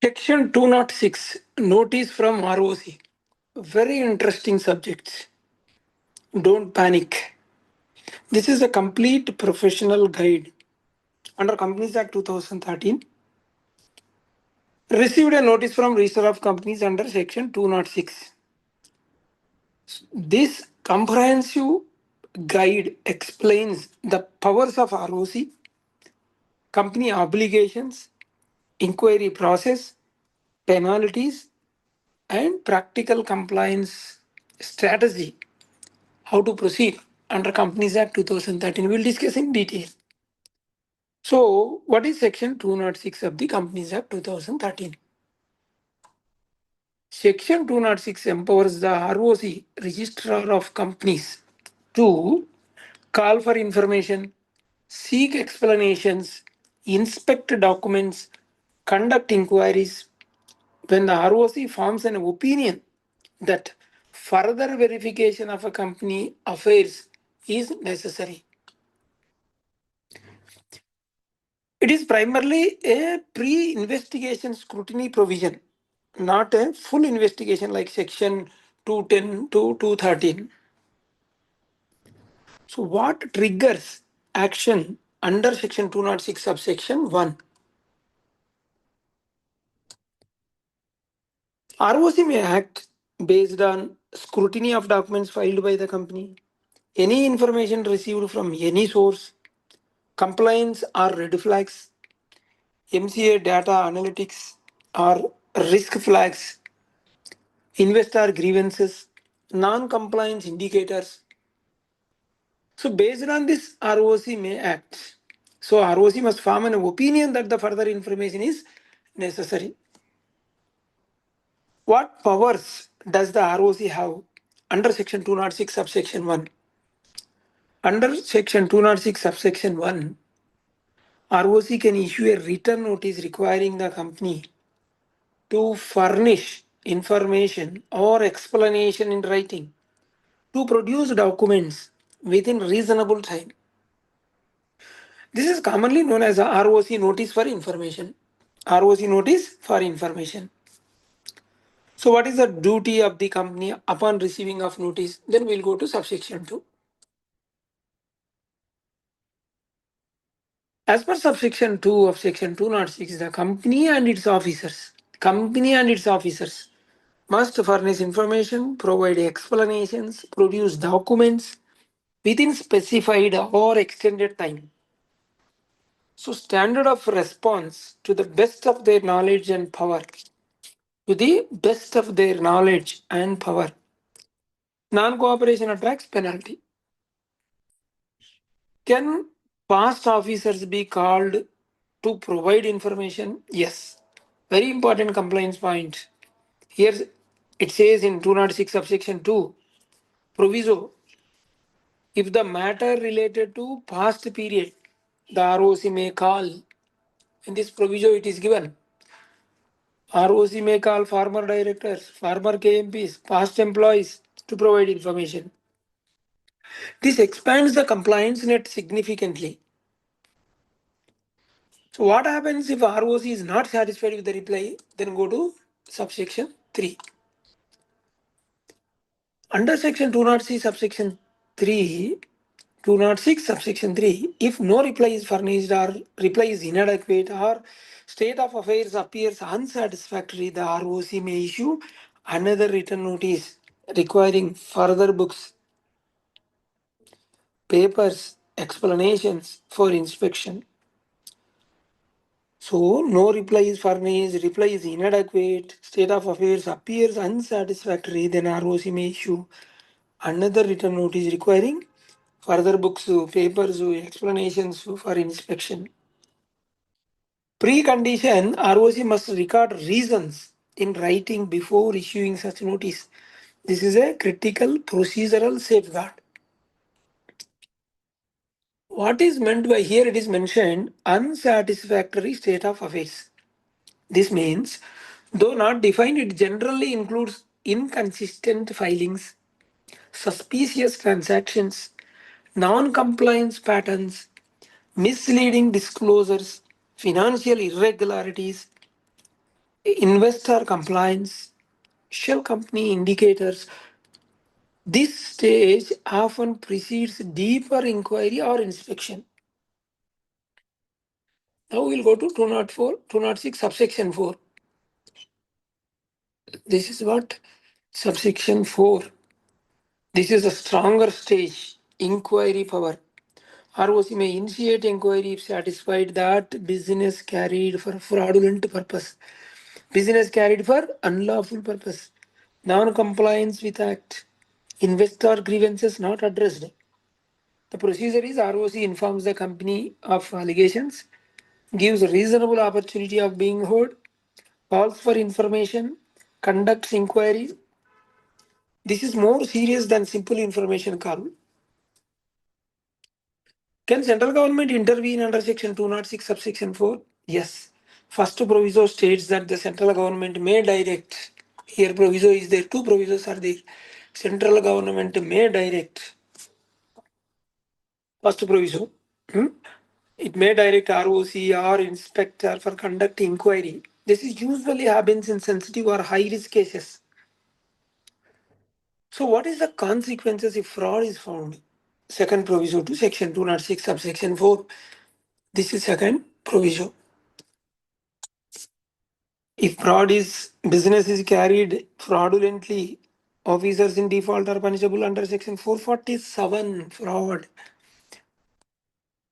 Section 206 Notice from ROC. Very interesting subjects. Don't panic. This is a complete professional guide under Companies Act 2013. Received a notice from Registrar of Companies under Section 206. This comprehensive guide explains the powers of ROC, company obligations, inquiry process, penalties, and practical compliance strategy. How to proceed under Companies Act 2013. We'll discuss in detail. So, what is Section 206 of the Companies Act 2013? Section 206 empowers the ROC, Registrar of Companies, to call for information, seek explanations, inspect documents, conduct inquiries when the ROC forms an opinion that further verification of a company affairs is necessary. It is primarily a pre-investigation scrutiny provision, not a full investigation like Section 210 to 213. So what triggers action under Section 206 subsection 1? ROC may act based on scrutiny of documents filed by the company, any information received from any source, compliance or red flags, MCA data analytics or risk flags, investor grievances, non-compliance indicators. So based on this, ROC may act. So ROC must form an opinion that the further information is necessary. What powers does the ROC have under Section 206 subsection 1? Under Section 206 subsection 1, ROC can issue a written notice requiring the company to furnish information or explanation in writing, to produce documents within reasonable time. This is commonly known as a ROC notice for information. ROC notice for information. So what is the duty of the company upon receiving of notice? Then we'll go to subsection 2. As per subsection 2 of section 206, the company and its officers must furnish information, provide explanations, produce documents within specified or extended time. So standard of response to the best of their knowledge and power. To the best of their knowledge and power. Non-cooperation attracts penalty. Can past officers be called to provide information? Yes. Very important compliance point. Here it says in 206 subsection 2, proviso, if the matter related to past period, the ROC may call, in this proviso it is given, ROC may call former directors, former KMPs, past employees to provide information. This expands the compliance net significantly. So what happens if ROC is not satisfied with the reply? Then go to subsection 3. Under section 206 subsection 3, 206 subsection 3, if no reply is furnished or reply is inadequate or state of affairs appears unsatisfactory, the ROC may issue another written notice requiring further books, papers, explanations for inspection. So, no reply is furnished, reply is inadequate, state of affairs appears unsatisfactory, then ROC may issue another written notice requiring further books, papers, explanations for inspection. Precondition, ROC must record reasons in writing before issuing such notice. This is a critical procedural safeguard. What is meant by here? It is mentioned unsatisfactory state of affairs. This means, though not defined, it generally includes inconsistent filings, suspicious transactions, non-compliance patterns, misleading disclosures, financial irregularities, investor compliance, shell company indicators. This stage often precedes deeper inquiry or inspection. Now we'll go to 204, 206, subsection 4. This is what? Subsection 4. This is a stronger stage, inquiry power. ROC may initiate inquiry if satisfied that business carried for fraudulent purpose, business carried for unlawful purpose, non-compliance with act, investor grievances not addressed. The procedure is ROC informs the company of allegations, gives reasonable opportunity of being heard, calls for information, conducts inquiry. This is more serious than simple information call. Can central government intervene under section 206 subsection 4? Yes. First proviso states that the central government may direct. Here proviso is there, two provisos are there. Central government may direct. First proviso. It may direct ROC or inspector for conducting inquiry. This is usually happens in sensitive or high risk cases. So what is the consequences if fraud is found? Second proviso to section 206 subsection 4. This is second proviso. If business is carried fraudulently, officers in default are punishable under section 447 fraud.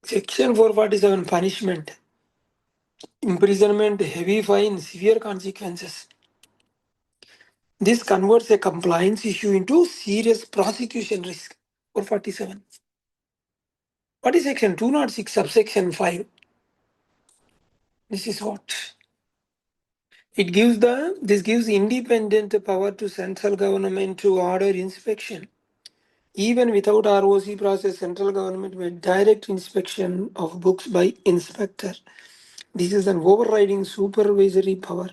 Section 447 punishment, imprisonment, heavy fine, severe consequences. This converts a compliance issue into serious prosecution risk. 447. What is section 206 subsection 5? This is what? This gives independent power to central government to order inspection. Even without ROC process, central government may direct inspection of books by inspector. This is an overriding supervisory power.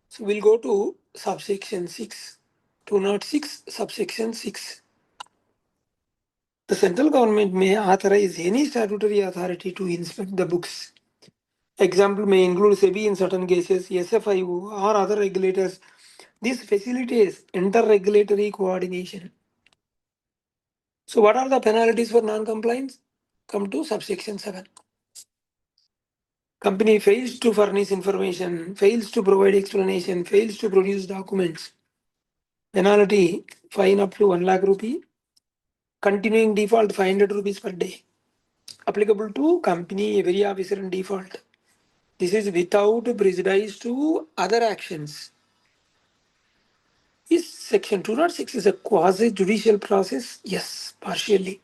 So we'll go to subsection 6. 206 subsection 6. The central government may authorize any statutory authority to inspect the books. Example may include SEBI in certain cases, SFIO or other regulators. This facilitates inter-regulatory coordination. So what are the penalties for non-compliance? Come to subsection 7. Company fails to furnish information, fails to provide explanation, fails to produce documents. Penalty, fine up to 1 lakh rupee. Continuing default, 500 rupees per day. Applicable to company, every officer in default. This is without prejudice to other actions. Is section 206 is a quasi-judicial process? Yes, partially.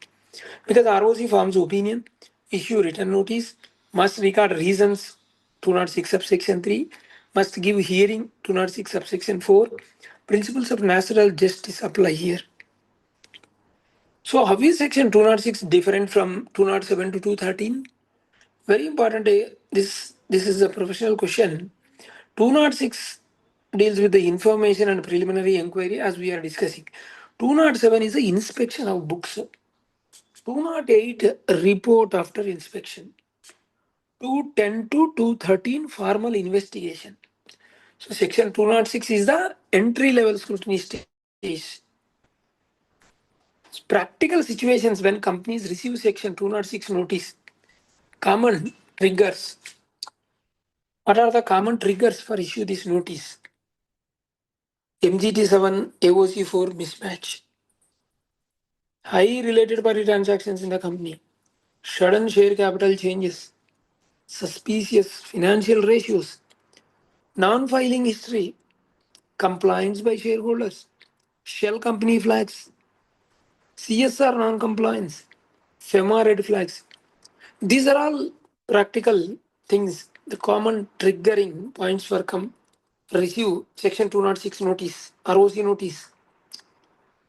Because ROC forms opinion, issue written notice, must record reasons 206 subsection 3, must give hearing 206 subsection 4. Principles of natural justice apply here. So how is section 206 different from 207 to 213? Very important. This is a professional question. 206 deals with the information and preliminary inquiry as we are discussing. 207 is the inspection of books. 208 report after inspection. 210 to 213 formal investigation. So section 206 is the entry level scrutiny stage. Practical situations when companies receive section 206 notice. Common triggers. What are the common triggers for issue this notice? MGT 7, AOC 4 mismatch. High related party transactions in the company. Sudden share capital changes. Suspicious financial ratios. Non-filing history. Compliance by shareholders. Shell company flags. CSR non-compliance. FEMA red flags. These are all practical things, the common triggering points for receive section 206 notice, ROC notice.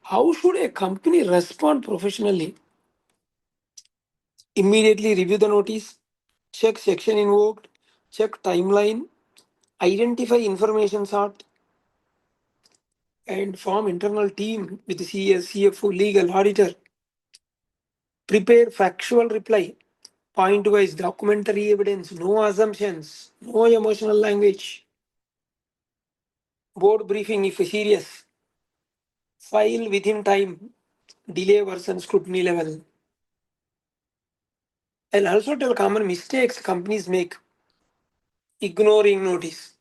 How should a company respond professionally? Immediately review the notice, check section invoked, check timeline, identify information sought, and form internal team with CS, CFO, legal, auditor. Prepare factual reply. point-wise documentary evidence, no assumptions, no emotional language. Board briefing if serious. File within time, delay versus scrutiny level. I'll also tell common mistakes companies make. Ignoring notice,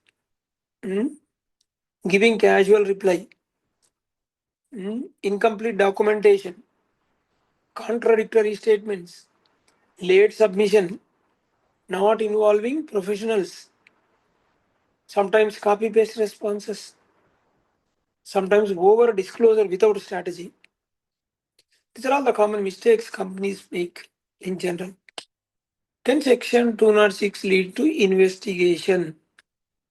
giving casual reply, incomplete documentation, contradictory statements, late submission, not involving professionals, sometimes copy paste responses, sometimes over disclosure without strategy. These are all the common mistakes companies make in general. Can Section 206 lead to investigation?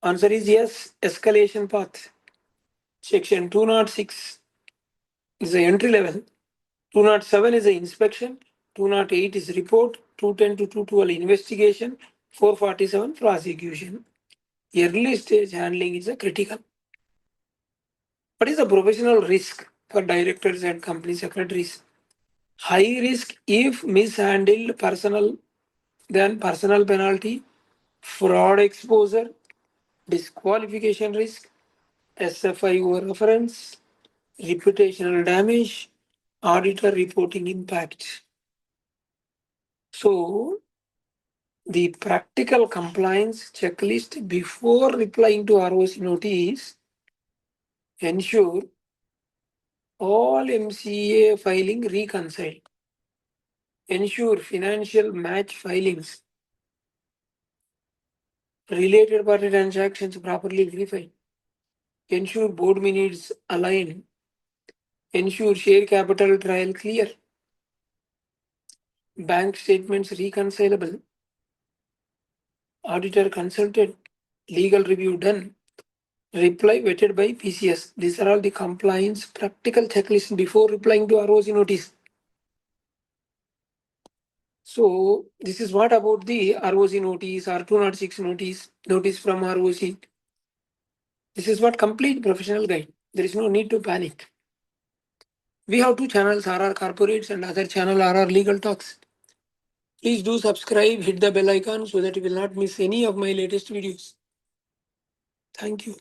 Answer is yes, escalation path. Section 206 is the entry level. 207 is the inspection. 208 is report. 210 to 212 investigation. 447 prosecution. Early stage handling is a critical. What is the professional risk for directors and company secretaries? High risk if mishandled personal, then personal penalty, fraud exposure, disqualification risk, SFI over reference, reputational damage, auditor reporting impact. So, the practical compliance checklist before replying to ROC notice ensure all MCA filing reconciled. Ensure financial match filings. Related party transactions properly verified. Ensure board minutes align. Ensure share capital trial clear. Bank statements reconcilable. Auditor consulted. Legal review done. Reply vetted by PCS. These are all the compliance practical checklists before replying to ROC notice. So this is what about the ROC notice or 206 notice, notice from ROC. This is what complete professional guide. There is no need to panic. We have two channels, RR Corporates and other channel RR Legal Talks. Please do subscribe, hit the bell icon so that you will not miss any of my latest videos. Thank you.